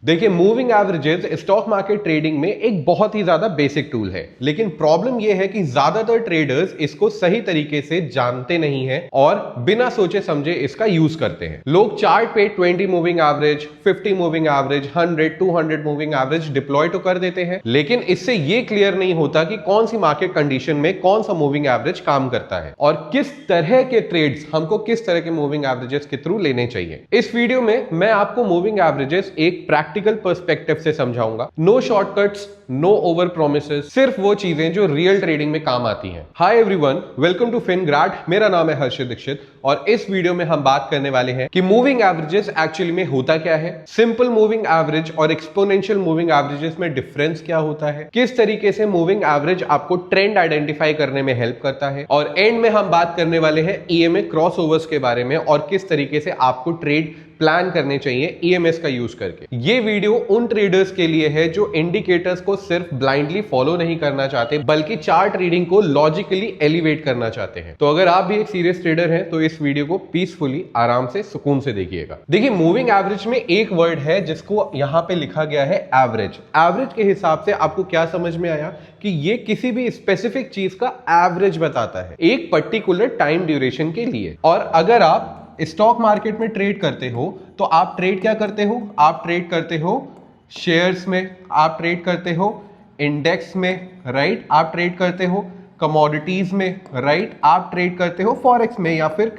देखिए, moving averages stock market trading में एक बहुत ही ज्यादा बेसिक टूल है, लेकिन प्रॉब्लम यह है कि ज्यादातर ट्रेडर्स इसको सही तरीके से जानते नहीं हैं और बिना सोचे समझे इसका यूज करते हैं। लोग चार्ट पे 20 moving average, 50 moving average, 100, 200 moving average deploy तो कर देते हैं, लेकिन इससे ये क्लियर नहीं होता कि कौन सी मार्केट कंडीशन में कौन सा मूविंग एवरेज काम करता है और किस तरह के ट्रेड्स हमको किस तरह के मूविंग एवरेजेस के थ्रू लेने चाहिए। इस वीडियो में मैं आपको मूविंग एवरेजेस एक प्रैक्टिकल पर्सपेक्टिव से समझाऊंगा। No shortcuts, no over promises, सिर्फ वो चीजें जो रियल ट्रेडिंग में काम आती हैं। Hi everyone, welcome to Fingrad. मेरा नाम है हर्षित दीक्षित और इस वीडियो में हम बात करने वाले हैं कि मूविंग एवरेजेस एक्चुअली में होता क्या है, सिंपल मूविंग एवरेज और एक्सपोनेंशियल मूविंग एवरेजेस में डिफरेंस क्या होता है, किस तरीके से मूविंग एवरेज आपको ट्रेंड आइडेंटिफाई करने में हेल्प करता है, और एंड में हम बात करने वाले हैं ईएमए क्रॉसओवर्स के बारे में और किस तरीके से आपको ट्रेड प्लान करने चाहिए ईएमएस का यूज करके। ये वीडियो उन ट्रेडर्स के लिए है जो इंडिकेटर्स को सिर्फ ब्लाइंडली फॉलो नहीं करना चाहते, बल्कि चार्ट रीडिंग को लॉजिकली एलिवेट करना चाहते हैं। तो अगर आप भी एक सीरियस ट्रेडर हैं तो इस वीडियो को पीसफुली, आराम से, सुकून से देखिएगा। देखिए, मूविंग एवरेज में एक वर्ड है जिसको यहां पे लिखा गया है एवरेज। एवरेज के हिसाब से आपको क्या समझ में आया कि ये किसी भी स्पेसिफिक चीज का एवरेज बताता है एक पर्टिकुलर टाइम ड्यूरेशन के लिए। और अगर आप स्टॉक मार्केट में ट्रेड करते हो तो आप ट्रेड क्या करते हो? आप ट्रेड करते हो शेयर्स में, आप ट्रेड करते हो इंडेक्स में, राइट? आप ट्रेड करते हो कमोडिटीज में, राइट? आप ट्रेड करते हो फॉरेक्स में या फिर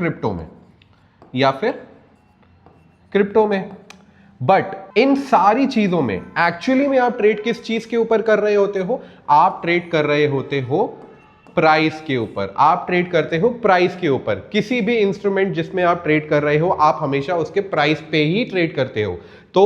क्रिप्टो में, बट इन सारी चीजों में एक्चुअली में आप ट्रेड किस चीज के ऊपर कर रहे होते हो? आप ट्रेड कर रहे होते हो प्राइस के ऊपर। आप ट्रेड करते हो प्राइस के ऊपर। किसी भी इंस्ट्रूमेंट जिसमें आप ट्रेड कर रहे हो, आप हमेशा उसके प्राइस पे ही ट्रेड करते हो। तो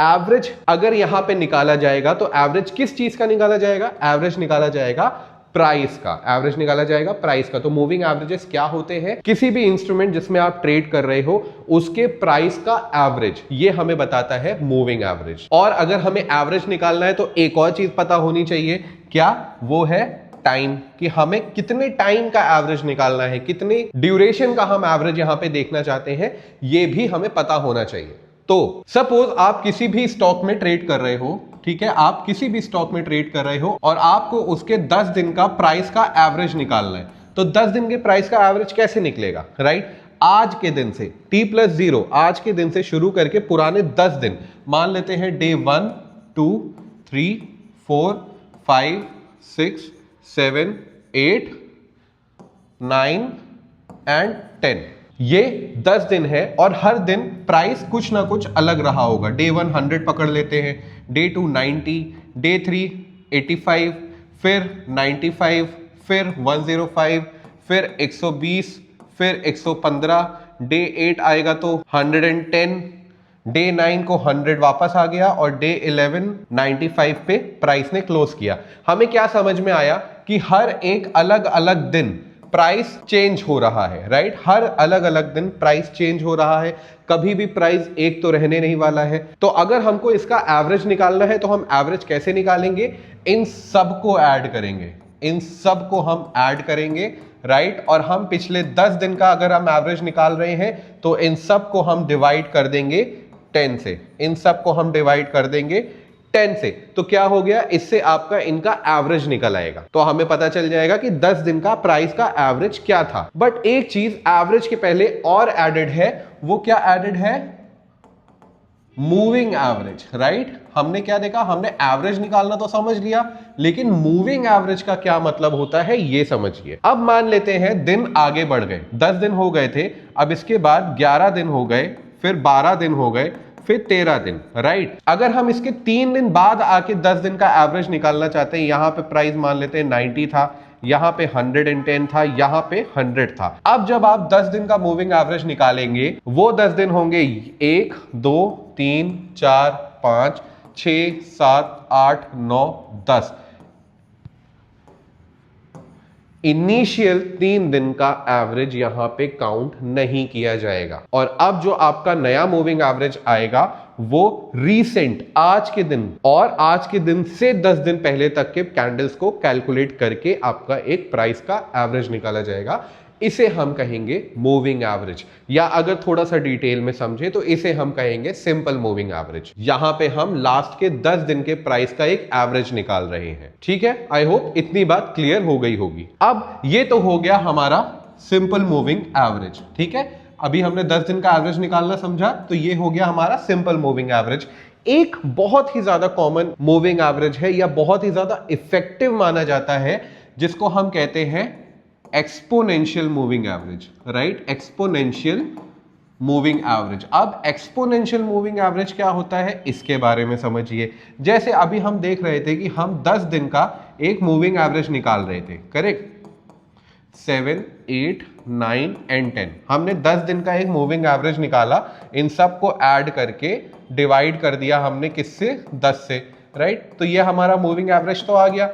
एवरेज अगर यहां पे निकाला जाएगा तो एवरेज किस चीज का निकाला जाएगा? एवरेज निकाला जाएगा प्राइस का। एवरेज निकाला जाएगा प्राइस का। तो मूविंग एवरेजेस क्या होते हैं? किसी भी इंस्ट्रूमेंट जिसमें आप ट्रेड कर रहे हो उसके प्राइस का एवरेज, ये हमें बताता है मूविंग एवरेज। और अगर हमें एवरेज निकालना है तो एक और चीज पता होनी चाहिए, क्या? वो है टाइम, कि हमें कितने टाइम का एवरेज निकालना है, कितने ड्यूरेशन का हम एवरेज यहां पे देखना चाहते हैं, ये भी हमें पता होना चाहिए। तो सपोज आप किसी भी स्टॉक में ट्रेड कर रहे हो, ठीक है? आप किसी भी स्टॉक में ट्रेड कर रहे हो और आपको उसके 10 दिन का प्राइस का एवरेज निकालना है। तो 10 दिन के प्राइस का एवरेज कैसे निकलेगा, राइट? आज के दिन से T+0, आज के दिन से शुरू करके पुराने 10 दिन मान लेते हैं। डे 1, 2, 3, 4, 5, 6, 7, 8, 9 एंड 10, ये 10 दिन है और हर दिन प्राइस कुछ ना कुछ अलग रहा होगा। डे 1 100 पकड़ लेते हैं, डे 2 90, डे 3 85, फिर 95, फिर 105, फिर 120, फिर 115, डे 8 आएगा तो 110, डे 9 को 100 वापस आ गया और डे 11 95 पे प्राइस ने क्लोज किया। हमें क्या समझ में आया कि हर एक अलग अलग दिन प्राइस चेंज हो रहा है, राइट? हर अलग अलग दिन प्राइस चेंज हो रहा है, कभी भी प्राइस एक तो रहने नहीं वाला है। तो अगर हमको इसका एवरेज निकालना है तो हम एवरेज कैसे निकालेंगे? इन सब को ऐड करेंगे, इन सब को हम ऐड करेंगे, राइट? और हम पिछले 10 दिन का अगर हम एवरेज निकाल रहे हैं तो इन सब को हम डिवाइड कर देंगे 10 से, इन सब को हम डिवाइड कर देंगे 10 से। तो क्या हो गया? इससे आपका इनका एवरेज निकल आएगा। तो हमें पता चल जाएगा कि 10 दिन का प्राइस का एवरेज क्या था। बट एक चीज एवरेज के पहले और एडेड है, वो क्या एडेड है? Moving average, right? हमने क्या देखा? हमने एवरेज निकालना तो समझ लिया, लेकिन मूविंग एवरेज का क्या मतलब होता है ये समझिए। अब मान लेते हैं दिन आगे बढ़ गए, 10 दिन हो गए थे, अब इसके बाद 11 दिन हो गए, फिर 12 दिन हो गए, फिर 13 दिन, राइट? अगर हम इसके 3 दिन बाद आके 10 दिन का एवरेज निकालना चाहते हैं, यहां पे प्राइस मान लेते हैं 90 था, यहां पे 110 था, यहां पे 100 था। अब जब आप 10 दिन का मूविंग एवरेज निकालेंगे, वो 10 दिन होंगे 1, 2, 3, 4, 5, 6, 7, 8, 9, 10। इनिशियल 3 दिन का एवरेज यहां पे काउंट नहीं किया जाएगा। और अब जो आपका नया मूविंग एवरेज आएगा वो रीसेंट आज के दिन और आज के दिन से 10 दिन पहले तक के कैंडल्स को कैलकुलेट करके आपका एक प्राइस का एवरेज निकाला जाएगा। इसे हम कहेंगे मूविंग एवरेज, या अगर थोड़ा सा डिटेल में समझे तो इसे हम कहेंगे सिंपल मूविंग एवरेज। यहां पे हम लास्ट के 10 दिन के प्राइस का एक एवरेज निकाल रहे हैं। ठीक है, आई होप इतनी बात क्लियर हो गई होगी। अब ये तो हो गया हमारा सिंपल मूविंग एवरेज। ठीक है, अभी हमने 10 दिन का एवरेज निकालना समझा, तो ये हो गया हमारा सिंपल मूविंग एवरेज। एक बहुत ही ज्यादा कॉमन मूविंग एवरेज है या बहुत ही ज्यादा इफेक्टिव माना जाता है, जिसको हम कहते हैं exponential moving average, right? Exponential moving average. अब एक्सपोनेंशियल मूविंग एवरेज क्या होता है इसके बारे में समझिए। जैसे अभी हम देख रहे थे कि हम 10 दिन का एक मूविंग एवरेज निकाल रहे थे, करेक्ट? 7, 8, 9 एंड 10, हमने 10 दिन का एक मूविंग एवरेज निकाला। इन सब को ऐड करके डिवाइड कर दिया हमने किससे? 10 से, राइट? तो ये हमारा मूविंग एवरेज तो आ गया।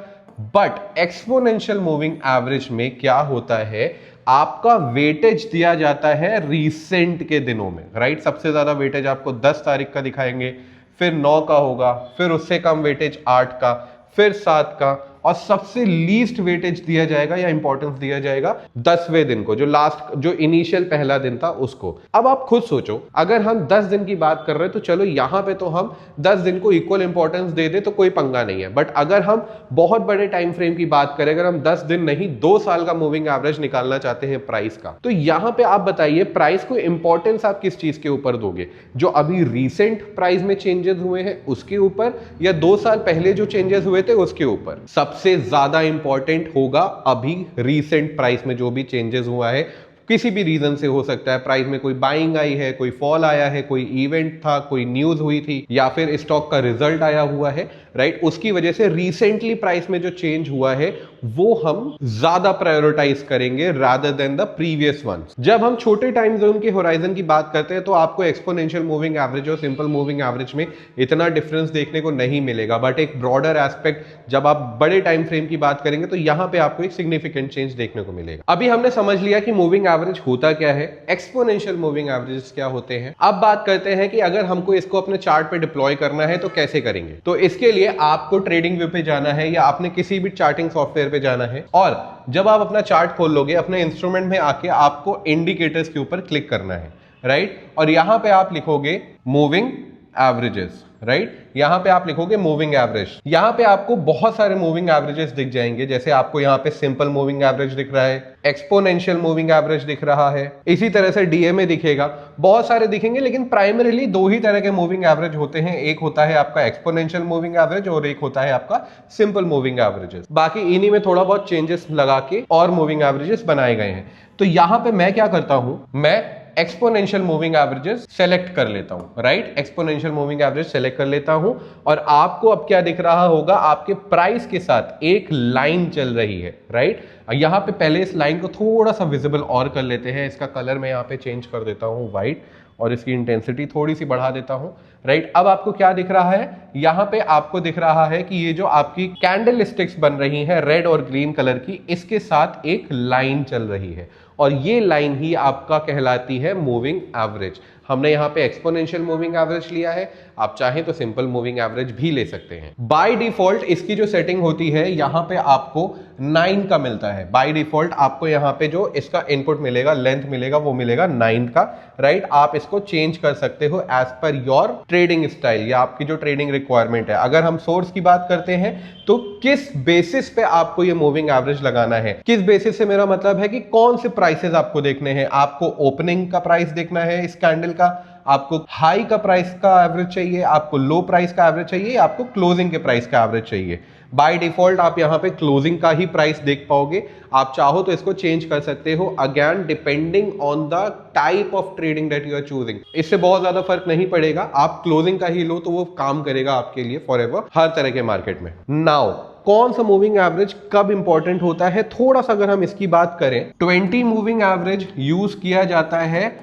बट एक्सपोनेंशियल मूविंग एवरेज में क्या होता है, आपका वेटेज दिया जाता है रीसेंट के दिनों में, राइट? सबसे ज्यादा वेटेज आपको 10 तारीख का दिखाएंगे, फिर 9 का होगा, फिर उससे कम वेटेज 8 का, फिर 7 का, और सबसे लीस्ट वेटेज दिया जाएगा या इंपॉर्टेंस दिया जाएगा 10वें दिन को, जो लास्ट, जो इनिशियल पहला दिन था उसको। अब आप खुद सोचो, अगर हम 10 दिन की बात कर रहे हैं तो चलो यहां पे तो हम 10 दिन को इक्वल इंपॉर्टेंस दे दे तो कोई पंगा नहीं है। बट अगर हम बहुत बड़े टाइम फ्रेम की बात करें, अगर हम 10 दिन नहीं 2 साल का मूविंग एवरेज निकालना चाहते हैं प्राइस का, तो यहां पे आप बताइए प्राइस को इंपॉर्टेंस आप किस चीज के ऊपर दोगे? जो अभी रिसेंट प्राइस में चेंजेस हुए हैं उसके ऊपर, या 2 साल पहले जो चेंजेस हुए थे उसके ऊपर? सबसे ज्यादा इंपॉर्टेंट होगा अभी रीसेंट प्राइस में जो भी चेंजेस हुआ है। किसी भी रीजन से हो सकता है, प्राइस में कोई बाइंग आई है, कोई फॉल आया है, कोई इवेंट था, कोई न्यूज हुई थी, या फिर स्टॉक का रिजल्ट आया हुआ है, राइट? उसकी वजह से रिसेंटली प्राइस में जो चेंज हुआ है वो हम ज्यादा प्रायोरिटाइज करेंगे rather than the previous one. जब हम छोटे टाइम जोन के होराइजन की बात करते हैं तो आपको एक्सपोनेंशियल मूविंग एवरेज और सिंपल मूविंग एवरेज में इतना डिफरेंस देखने को नहीं मिलेगा। बट एक ब्रॉडर एस्पेक्ट, जब आप बड़े टाइम फ्रेम की बात करेंगे तो यहां पे आपको एक सिग्निफिकेंट चेंज देखने को मिलेगा। अभी हमने समझ लिया कि मूविंग एवरेज होता क्या है, एक्सपोनेंशियल मूविंग एवरेजेस क्या होते हैं। अब बात करते हैं कि अगर हमको इसको अपने चार्ट पे डिप्लॉय करना है तो कैसे करेंगे। तो इसके लिए आपको ट्रेडिंग व्यू पे जाना है या आपने किसी भी चार्टिंग सॉफ्टवेयर पे जाना है, और जब आप अपना चार्ट खोल लोगे अपने इंस्ट्रूमेंट में आके आपको इंडिकेटर्स के ऊपर क्लिक करना है, राइट? और यहां पे आप लिखोगे मूविंग एवरेजेस, राइट? यहां पे आप लिखोगे मूविंग एवरेज। यहां पे आपको बहुत सारे मूविंग एवरेजेस दिख जाएंगे। जैसे आपको यहां पे सिंपल मूविंग एवरेज दिख रहा है, एक्सपोनेंशियल मूविंग एवरेज दिख रहा है, इसी तरह से डीएमए दिखेगा, बहुत सारे दिखेंगे। लेकिन प्राइमरीली 2 ही तरह के मूविंग एवरेज होते हैं, एक होता है आपका एक्सपोनेंशियल मूविंग एवरेज और एक होता है आपका सिंपल मूविंग एवरेजेस। बाकी इन्हीं में थोड़ा बहुत चेंजेस लगा के और मूविंग एवरेजेस बनाए गए हैं। तो यहां पे मैं क्या करता हूं, मैं एक्सपोनेंशियल मूविंग एवरेजेस सेलेक्ट कर लेता हूं, right? Exponential moving average select कर लेता हूं, और आपको अब क्या दिख रहा होगा, आपके प्राइस के साथ एक लाइन चल रही है, राइट? यहां पे पहले इस लाइन को थोड़ा सा विजिबल और कर लेते हैं। इसका कलर मैं यहां पे चेंज कर देता हूं व्हाइट, और इसकी इंटेंसिटी थोड़ी सी बढ़ा देता हूं, राइट? अब आपको क्या दिख रहा है, यहां पे आपको दिख रहा है कि ये जो आपकी कैंडल स्टिक्स बन रही हैं रेड और ग्रीन कलर की, इसके साथ एक लाइन चल रही है, और ये लाइन ही आपका कहलाती है मूविंग एवरेज। हमने यहाँ पे एक्सपोनेंशियल मूविंग एवरेज लिया है, आप चाहें तो सिंपल मूविंग एवरेज भी ले सकते हैं। बाय डिफॉल्ट इसकी जो सेटिंग होती है यहाँ पे आपको 9 का मिलता है। बाय डिफॉल्ट आपको यहाँ पे जो इसका इनपुट मिलेगा, लेंथ मिलेगा, वो मिलेगा 9 का, राइट? आप इसको चेंज कर सकते हो as per your trading style या आपकी जो ट्रेडिंग रिक्वायरमेंट है। अगर हम सोर्स की बात करते हैं तो किस बेसिस पे आपको ये मूविंग एवरेज लगाना है, किस बेसिस से मेरा मतलब है कि कौन से प्राइसेस आपको देखने हैं। आपको ओपनिंग का प्राइस देखना है इस कैंडल का, आपको हाई का प्राइस का एवरेज चाहिए, आपको लो प्राइस का एवरेज चाहिए, आपको क्लोजिंग के प्राइस का एवरेज चाहिए। बाय डिफॉल्ट आप यहां पे क्लोजिंग का ही प्राइस देख पाओगे। आप चाहो तो इसको चेंज कर सकते हो, again depending on the type of trading that you are choosing. इससे बहुत ज्यादा फर्क नहीं पड़ेगा, आप क्लोजिंग का ही लो तो वो काम करेगा आपके लिए फॉरएवर हर तरह के मार्केट में। नाउ कौन सा मूविंग एवरेज कब इंपॉर्टेंट होता है, थोड़ा सा अगर हम इसकी बात करें, 20 मूविंग एवरेज यूज किया जाता है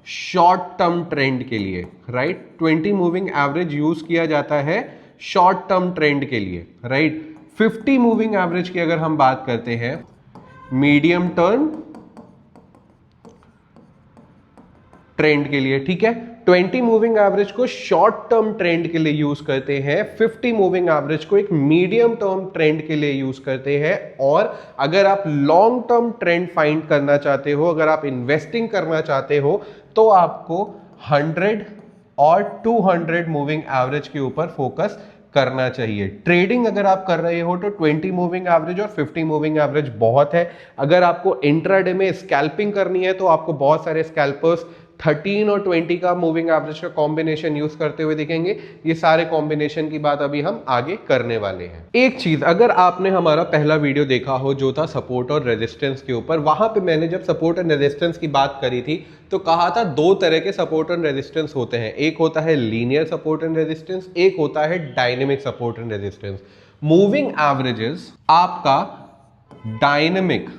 शॉर्ट टर्म ट्रेंड के लिए, राइट? 20 मूविंग एवरेज यूज किया जाता है शॉर्ट टर्म ट्रेंड के लिए, राइट? 50 मूविंग एवरेज की अगर हम बात करते हैं, मीडियम टर्म ट्रेंड के लिए, ठीक है। 20 मूविंग एवरेज को शॉर्ट टर्म ट्रेंड के लिए यूज करते हैं, 50 मूविंग एवरेज को एक मीडियम टर्म ट्रेंड के लिए यूज करते हैं। और अगर आप लॉन्ग टर्म ट्रेंड फाइंड करना चाहते हो, अगर आप इन्वेस्टिंग करना चाहते हो, तो आपको 100 और 200 मूविंग एवरेज के ऊपर फोकस करना चाहिए। ट्रेडिंग अगर आप कर रहे हो तो 20 मूविंग एवरेज और 50 मूविंग एवरेज बहुत है। अगर आपको इंट्राडे में स्कैल्पिंग करनी है तो आपको बहुत सारे स्कैल्पर्स 13 और 20 का मूविंग एवरेज का कॉम्बिनेशन यूज करते हुए दिखेंगे। ये सारे कॉम्बिनेशन की बात अभी हम आगे करने वाले हैं। एक चीज, अगर आपने हमारा पहला वीडियो देखा हो जो था सपोर्ट और रेजिस्टेंस के ऊपर, वहां पे मैंने जब सपोर्ट एंड रेजिस्टेंस की बात करी थी तो कहा था दो तरह के सपोर्ट एंड रेजिस्टेंस होते हैं। एक होता है लीनियर सपोर्ट एंड रेजिस्टेंस, एक होता है dynamic support and resistance. Moving averages आपका डायनेमिक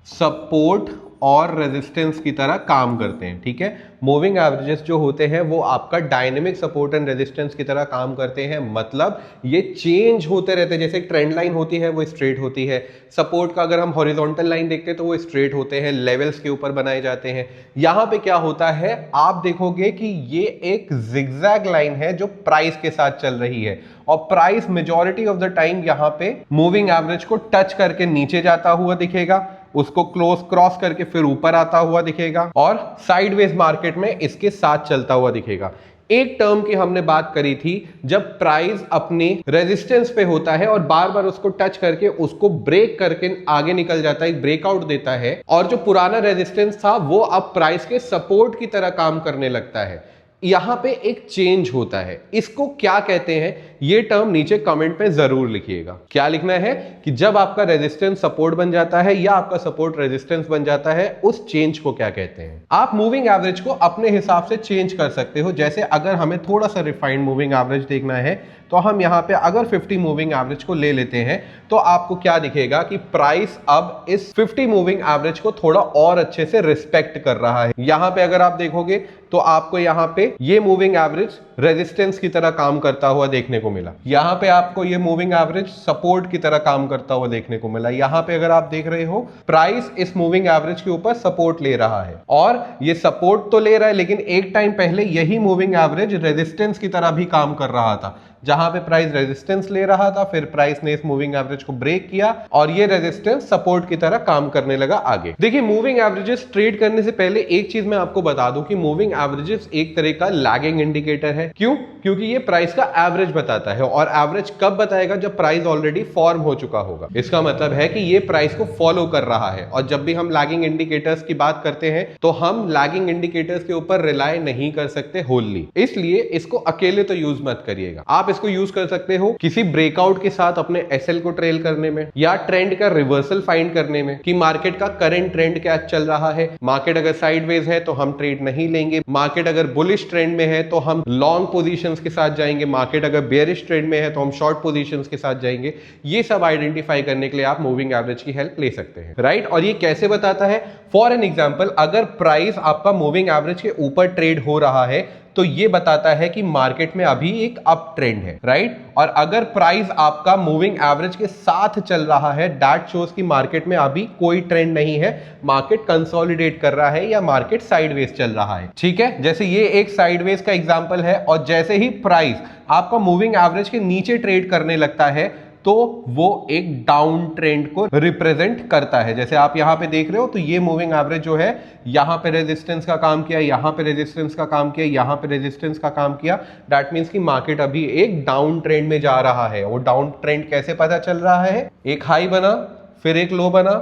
सपोर्ट और रेजिस्टेंस की तरह काम करते हैं, ठीक है। मूविंग एवरेजेस जो होते हैं वो आपका डायनेमिक सपोर्ट एंड रेजिस्टेंस की तरह काम करते हैं, मतलब ये चेंज होते रहते हैं। जैसे एक ट्रेंड लाइन होती है वो स्ट्रेट होती है, सपोर्ट का अगर हम हॉरिजॉन्टल लाइन देखते हैं तो वो स्ट्रेट होते हैं, लेवल्स के ऊपर बनाए जाते हैं। यहां पे क्या होता है, आप देखोगे कि ये एक जिगजैग लाइन है जो प्राइस के साथ चल रही है, और price majority of the time यहां पे मूविंग एवरेज को टच करके नीचे जाता हुआ दिखेगा, उसको क्रॉस करके फिर ऊपर आता हुआ दिखेगा, और साइडवेज मार्केट में इसके साथ चलता हुआ दिखेगा। एक टर्म की हमने बात करी थी जब प्राइस अपने रेजिस्टेंस पे होता है और बार बार उसको टच करके उसको ब्रेक करके आगे निकल जाता है, एक ब्रेकआउट देता है, और जो पुराना रेजिस्टेंस था वो अब प्राइस के सपोर्ट की तरह काम करने लगता है। यहां पे एक चेंज होता है, इसको क्या कहते हैं ये टर्म नीचे कमेंट में जरूर लिखिएगा। क्या लिखना है कि जब आपका रेजिस्टेंस सपोर्ट बन जाता है या आपका सपोर्ट रेजिस्टेंस बन जाता है, उस चेंज को क्या कहते हैं। आप मूविंग एवरेज को अपने हिसाब से चेंज कर सकते हो। जैसे अगर हमें थोड़ा सा रिफाइंड मूविंग एवरेज देखना है तो हम यहां पे अगर 50 मूविंग एवरेज को ले लेते हैं तो आपको क्या दिखेगा कि प्राइस अब इस 50 मूविंग एवरेज को थोड़ा और अच्छे से रिस्पेक्ट कर रहा है। यहां पे अगर आप देखोगे तो आपको यहां पे ये मूविंग एवरेज रेजिस्टेंस की तरह काम करता हुआ देखने को मिला, यहां पे आपको ये मूविंग एवरेज सपोर्ट की तरह काम करता हुआ देखने को मिला। यहां पे अगर आप देख रहे हो प्राइस इस मूविंग एवरेज के ऊपर सपोर्ट ले रहा है, और ये सपोर्ट तो ले रहा है लेकिन एक टाइम पहले यही मूविंग एवरेज रेजिस्टेंस की तरह भी काम कर रहा था। जहां पे प्राइस रेजिस्टेंस ले रहा था, फिर प्राइस ने इस मूविंग एवरेज को ब्रेक किया और ये रेजिस्टेंस सपोर्ट की तरह काम करने लगा आगे। देखिए, मूविंग एवरेजेस ट्रेड करने से पहले एक चीज मैं आपको बता दूं कि मूविंग एवरेजेस एक तरह का लैगिंग इंडिकेटर है। क्यों? क्योंकि ये प्राइस का एवरेज बताता है, और एवरेज कब बताएगा? जब प्राइस ऑलरेडी फॉर्म हो चुका होगा। इसका मतलब है कि ये प्राइस को फॉलो कर रहा है, और जब भी हम लैगिंग इंडिकेटर्स की बात करते हैं तो हम लैगिंग इंडिकेटर्स के ऊपर रिलाय नहीं कर सकते होली, इसलिए इसको अकेले तो यूज मत करिएगा। आप इसको यूज कर सकते हो किसी ब्रेकआउट के साथ अपने एसएल को ट्रेल करने में, या ट्रेंड का रिवर्सल फाइंड करने में कि मार्केट का करंट ट्रेंड क्या चल रहा है। मार्केट अगर साइडवेज है तो हम ट्रेड नहीं लेंगे, मार्केट अगर बुलिश ट्रेंड में है तो हम लॉन्ग पोजीशंस के साथ जाएंगे, मार्केट अगर बेयरिश ट्रेंड में है तो हम शॉर्ट पोजीशंस के साथ जाएंगे। ये सब आइडेंटिफाई करने के लिए आप मूविंग एवरेज की हेल्प ले सकते हैं, राइट। और ये कैसे बताता है? फॉर एन एग्जांपल, अगर प्राइस आपका मूविंग एवरेज के ऊपर ट्रेड हो रहा है तो ये बताता है कि मार्केट में अभी एक अप ट्रेंड है, राइट। और अगर प्राइस आपका मूविंग एवरेज के साथ चल रहा है, दैट शोज कि मार्केट में अभी कोई ट्रेंड नहीं है, मार्केट कंसोलिडेट कर रहा है या मार्केट साइडवेज चल रहा है, ठीक है। जैसे ये एक साइडवेज का एग्जांपल है, और जैसे ही प्राइस आपका मूविंग एवरेज के नीचे ट्रेड करने लगता है तो वो एक डाउन ट्रेंड को रिप्रेजेंट करता है। जैसे आप यहां पे देख रहे हो तो ये मूविंग एवरेज जो है यहां पे रेजिस्टेंस का काम किया, यहां पे रेजिस्टेंस का काम किया, यहां पे रेजिस्टेंस का काम किया। दैट मींस कि मार्केट अभी एक डाउन ट्रेंड में जा रहा है। वो डाउन ट्रेंड कैसे पता चल रहा है? एक हाई बना, फिर एक लो बना,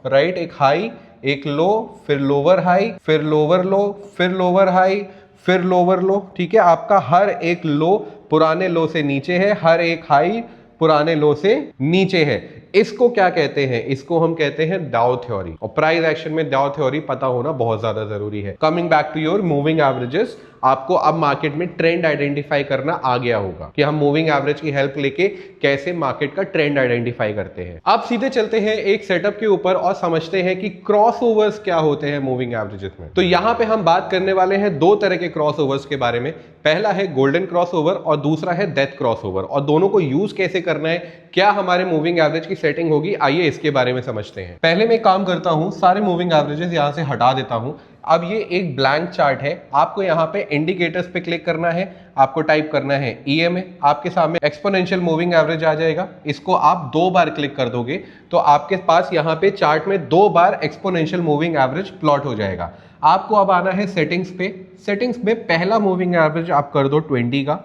राइट। एक हाई, एक लो, फिर लोअर हाई, फिर लोअर लो, फिर लोअर हाई, फिर लोअर लो, ठीक है। आपका हर एक लो पुराने लो से नीचे है, हर एक हाई पुराने लो से नीचे है। इसको क्या कहते हैं? इसको हम कहते हैं डाउ थ्योरी, और प्राइस एक्शन में डाउ थ्योरी पता होना बहुत ज्यादा जरूरी है। Coming back to your moving averages, आपको अब मार्केट में ट्रेंड आइडेंटिफाई करना आ गया होगा कि हम मूविंग एवरेज की हेल्प लेके कैसे मार्केट का ट्रेंड आइडेंटिफाई करते हैं। अब सीधे चलते हैं एक सेटअप के ऊपर और समझते हैं कि क्रॉसओवर्स क्या होते हैं मूविंग एवरेजेस में। तो यहां पे हम बात करने वाले हैं दो तरह के क्रॉसओवर्स के बारे में। पहला है गोल्डन क्रॉसओवर और दूसरा है डेथ क्रॉसओवर, और दोनों को यूज कैसे करना है, क्या हमारे मूविंग एवरेज की सेटिंग होगी, आइए इसके बारे में समझते हैं। पहले मैं काम करता हूं, सारे मूविंग एवरेजेस यहां से हटा देता हूं। अब ये एक ब्लैंक चार्ट है, आपको यहाँ पे इंडिकेटर्स पे क्लिक करना है, आपको टाइप करना है EMA, आपके सामने एक्सपोनेंशियल मूविंग एवरेज आ जाएगा। इसको आप 2 बार क्लिक कर दोगे तो आपके पास यहाँ पे चार्ट में 2 बार एक्सपोनेंशियल मूविंग एवरेज प्लॉट हो जाएगा। आपको अब आना है सेटिंग्स पे, सेटिंग्स में पहला मूविंग एवरेज आप कर दो 20 का,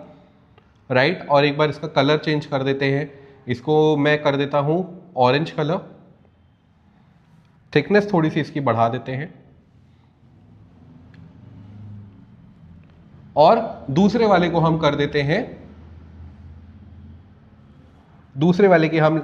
राइट। और एक बार इसका कलर चेंज कर देते हैं, इसको मैं कर देता हूं ऑरेंज कलर, थिकनेस थोड़ी सी इसकी बढ़ा देते हैं, और दूसरे वाले को हम कर देते हैं, दूसरे वाले की हम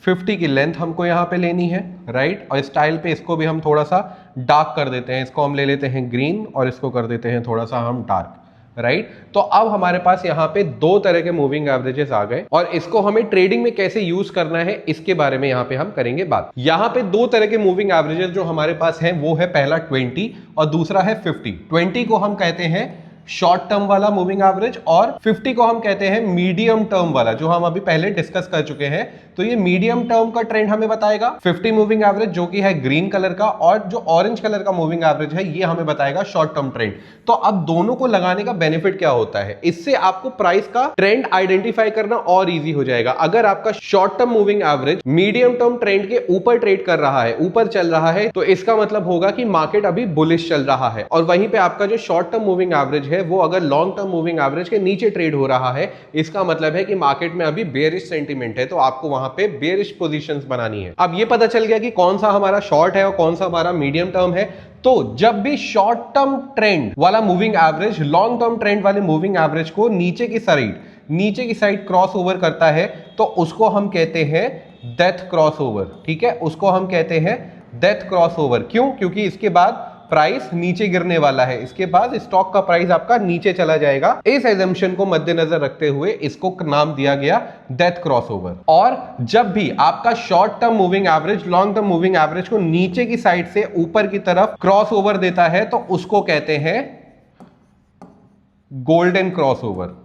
50 की लेंथ हमको यहां पे लेनी है, राइट। और स्टाइल पे इसको भी हम थोड़ा सा डार्क कर देते हैं, इसको हम ले लेते हैं ग्रीन और इसको कर देते हैं थोड़ा सा हम डार्क, राइट। तो अब हमारे पास यहाँ पे 2 तरह के मूविंग एवरेजेस आ गए और इसको हमें ट्रेडिंग में कैसे यूज करना है इसके बारे में यहाँ पे हम करेंगे बात। यहाँ पे 2 तरह के मूविंग एवरेजेस जो हमारे पास हैं वो है पहला 20 और दूसरा है 50। 20 को हम कहते हैं शॉर्ट टर्म वाला मूविंग एवरेज और 50 को हम कहते हैं मीडियम टर्म वाला, जो हम अभी पहले डिस्कस कर चुके हैं। तो ये मीडियम टर्म का ट्रेंड हमें बताएगा 50 मूविंग एवरेज जो कि है ग्रीन कलर का, और जो ऑरेंज कलर का मूविंग एवरेज है ये हमें बताएगा शॉर्ट टर्म ट्रेंड। तो अब दोनों को लगाने का बेनिफिट क्या होता है, इससे आपको प्राइस का ट्रेंड आइडेंटिफाई करना और इजी हो जाएगा। अगर आपका short term moving average medium term trend के ऊपर ट्रेड कर रहा है, ऊपर चल रहा है, तो इसका मतलब होगा कि मार्केट अभी बुलिश चल रहा है। और वहीं पे आपका जो शॉर्ट टर्म मूविंग एवरेज है वो अगर लॉन्ग टर्म मूविंग एवरेज के नीचे ट्रेड हो रहा है, इसका मतलब है कि मार्केट में अभी बेयरिश सेंटीमेंट है, तो आपको वहां पे बेयरिश पोजीशंस बनानी है। अब ये पता चल गया कि कौन सा हमारा शॉर्ट है और कौन सा हमारा मीडियम टर्म है। तो जब भी शॉर्ट टर्म ट्रेंड वाला moving average long term trend वाले मूविंग एवरेज को नीचे की साइड क्रॉस ओवर करता है, तो उसको हम कहते हैं डेथ क्रॉस ओवर, ठीक है। उसको हम कहते हैं डेथ क्रॉस ओवर। क्यों? क्योंकि इसके बाद प्राइस नीचे गिरने वाला है, इसके बाद स्टॉक का प्राइस आपका नीचे चला जाएगा। इस एजम्पशन को मद्देनजर रखते हुए इसको नाम दिया गया डेथ क्रॉसओवर। और जब भी आपका short term moving average long term moving average को नीचे की साइड से ऊपर की तरफ क्रॉस ओवर देता है, तो उसको कहते हैं गोल्डन क्रॉसओवर।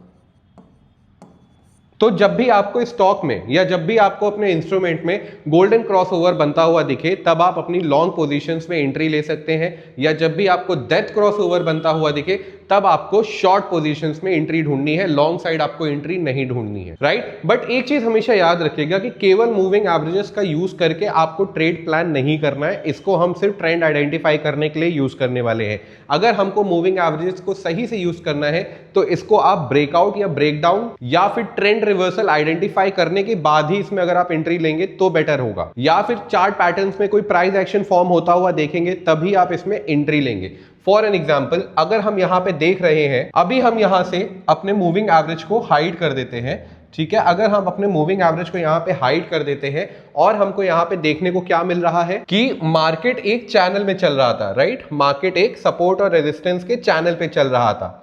तो जब भी आपको स्टॉक में या जब भी आपको अपने इंस्ट्रूमेंट में गोल्डन क्रॉसओवर बनता हुआ दिखे, तब आप अपनी लॉन्ग पोजीशंस में एंट्री ले सकते हैं, या जब भी आपको डेथ क्रॉसओवर बनता हुआ दिखे तब आपको शॉर्ट पोजीशंस में एंट्री ढूंढनी है, लॉन्ग साइड आपको एंट्री नहीं ढूंढनी है, राइट। बट एक चीज हमेशा याद रखिएगा कि केवल मूविंग एवरेजेस का यूज करके आपको ट्रेड प्लान नहीं करना है, इसको हम सिर्फ ट्रेंड आइडेंटिफाई करने के लिए यूज करने वाले हैं। अगर हमको मूविंग एवरेजेस को सही से यूज करना है तो इसको आप ब्रेकआउट या ब्रेकडाउन या फिर ट्रेंड रिवर्सल आइडेंटिफाई करने के बाद ही इसमें अगर आप एंट्री लेंगे तो बेटर होगा, या फिर चार्ट पैटर्न्स में कोई प्राइस एक्शन फॉर्म होता हुआ देखेंगे तभी आप इसमें एंट्री लेंगे। फॉर एन एग्जाम्पल, अगर हम यहां पे देख रहे हैं, अभी हम यहां से अपने मूविंग एवरेज को हाइड कर देते हैं, ठीक है। अगर हम अपने मूविंग एवरेज को यहां पे हाइड कर देते हैं और हमको यहां पे देखने को क्या मिल रहा है कि मार्केट एक चैनल में चल रहा था, राइट। मार्केट एक सपोर्ट और रेजिस्टेंस के चैनल पे चल रहा था,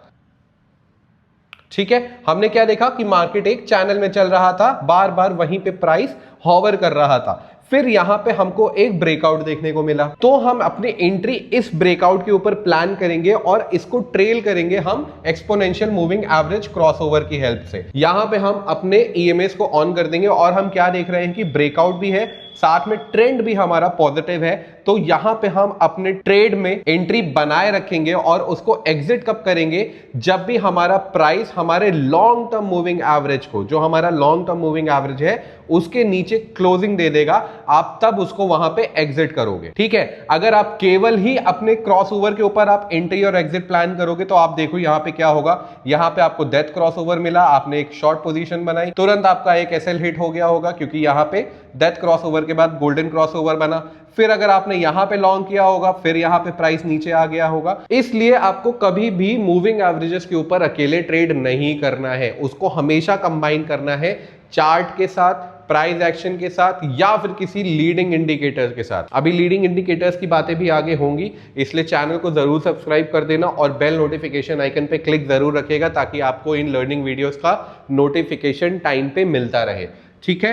ठीक है। हमने क्या देखा कि मार्केट एक चैनल में चल रहा था, बार बार वहीं पे प्राइस हॉवर कर रहा था। फिर यहां पे हमको एक ब्रेकआउट देखने को मिला, तो हम अपनी एंट्री इस ब्रेकआउट के ऊपर प्लान करेंगे और इसको ट्रेल करेंगे हम एक्सपोनेंशियल मूविंग एवरेज क्रॉसओवर की हेल्प से। यहां पे हम अपने ईएमएस को ऑन कर देंगे और हम क्या देख रहे हैं कि ब्रेकआउट भी है, साथ में ट्रेंड भी हमारा पॉजिटिव है। तो यहां पे हम अपने ट्रेड में एंट्री बनाए रखेंगे और उसको एग्जिट कब करेंगे, जब भी हमारा प्राइस हमारे लॉन्ग टर्म मूविंग एवरेज को, जो हमारा लॉन्ग टर्म मूविंग एवरेज है उसके नीचे क्लोजिंग दे देगा, आप तब उसको वहां पे एग्जिट करोगे, ठीक है। अगर आप केवल ही अपने क्रॉसओवर के ऊपर आप एंट्री और एग्जिट प्लान करोगे तो आप देखो यहां पे क्या होगा, यहां पे आपको डेथ क्रॉसओवर मिला, आपने एक शॉर्ट पोजीशन बनाई, तुरंत आपका एक एसएल हिट हो गया होगा क्योंकि यहां पे डेथ क्रॉसओवर के बाद गोल्डन क्रॉसओवर बना। फिर अगर आपने यहां पे लॉन्ग किया होगा, फिर यहां पे प्राइस नीचे आ गया होगा। इसलिए आपको कभी भी मूविंग एवरेजेस के ऊपर अकेले ट्रेड नहीं करना है, उसको हमेशा कंबाइन करना है चार्ट के साथ, प्राइस एक्शन के साथ, या फिर किसी लीडिंग इंडिकेटर्स के साथ। अभी लीडिंग इंडिकेटर्स की बातें भी आगे होंगी, इसलिए चैनल को जरूर सब्सक्राइब कर देना और बेल नोटिफिकेशन आइकन पे क्लिक जरूर रखिएगा ताकि आपको इन लर्निंग वीडियोस का नोटिफिकेशन टाइम पे मिलता रहे, ठीक है।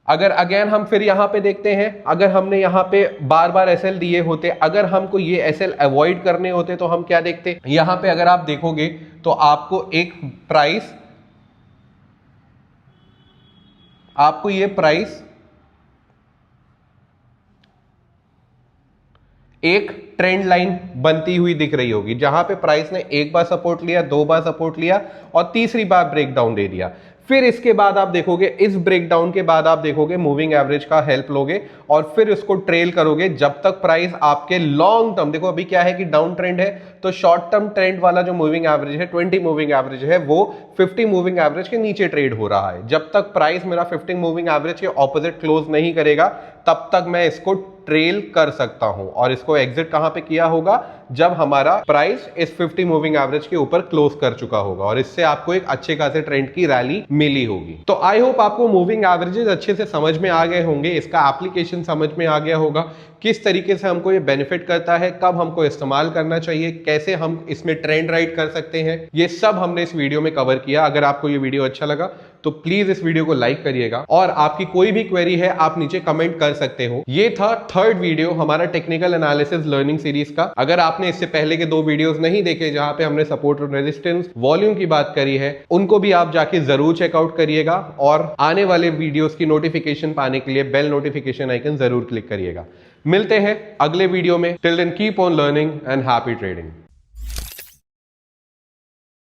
अगर अगेन हम फिर यहां पे देखते हैं, अगर हमने यहां पे बार बार एसएल दिए होते, अगर हमको ये एसएल अवॉइड करने होते तो हम क्या देखते, यहां पे अगर आप देखोगे तो आपको ये प्राइस एक ट्रेंड लाइन बनती हुई दिख रही होगी, जहां पे प्राइस ने एक बार सपोर्ट लिया, दो बार सपोर्ट लिया और तीसरी बार ब्रेकडाउन दे दिया। फिर इसके बाद आप देखोगे, इस ब्रेकडाउन के बाद आप देखोगे मूविंग एवरेज का हेल्प लोगे और फिर इसको ट्रेल करोगे जब तक प्राइस आपके लॉन्ग टर्म, देखो अभी क्या है कि डाउन ट्रेंड है, तो शॉर्ट टर्म ट्रेंड वाला जो मूविंग एवरेज है 20 मूविंग एवरेज है, वो 50 मूविंग एवरेज के नीचे ट्रेड हो रहा है। जब तक प्राइस मेरा 50 मूविंग एवरेज के ऑपोजिट क्लोज नहीं करेगा तब तक मैं इसको ट्रेल कर सकता हूं। और इसको एग्जिट कहां पे किया होगा, जब हमारा प्राइस इस 50 मूविंग एवरेज के ऊपर क्लोज कर चुका होगा और इससे आपको एक अच्छे खासे ट्रेंड की रैली मिली होगी। तो आई होप आपको मूविंग एवरेजेस अच्छे से समझ में आ गए होंगे, इसका एप्लीकेशन समझ में आ गया होगा, किस तरीके से हमको ये बेनिफिट करता है, कब हमको इस्तेमाल करना चाहिए, कैसे हम इसमें ट्रेंड राइट कर सकते हैं, ये सब हमने इस वीडियो में कवर किया। अगर आपको ये वीडियो अच्छा लगा तो प्लीज इस वीडियो को लाइक करिएगा और आपकी कोई भी क्वेरी है आप नीचे कमेंट कर सकते हो। ये था थर्ड वीडियो हमारा टेक्निकल एनालिसिस लर्निंग सीरीज का। अगर आपने इससे पहले के 2 वीडियोस नहीं देखे जहां पे हमने सपोर्ट और रेजिस्टेंस वॉल्यूम की बात करी है, उनको भी आप जाके जरूर चेकआउट करिएगा और आने वाले वीडियोस की नोटिफिकेशन पाने के लिए बेल नोटिफिकेशन आइकन जरूर क्लिक करिएगा। मिलते हैं अगले वीडियो में। Till then keep on learning and happy trading.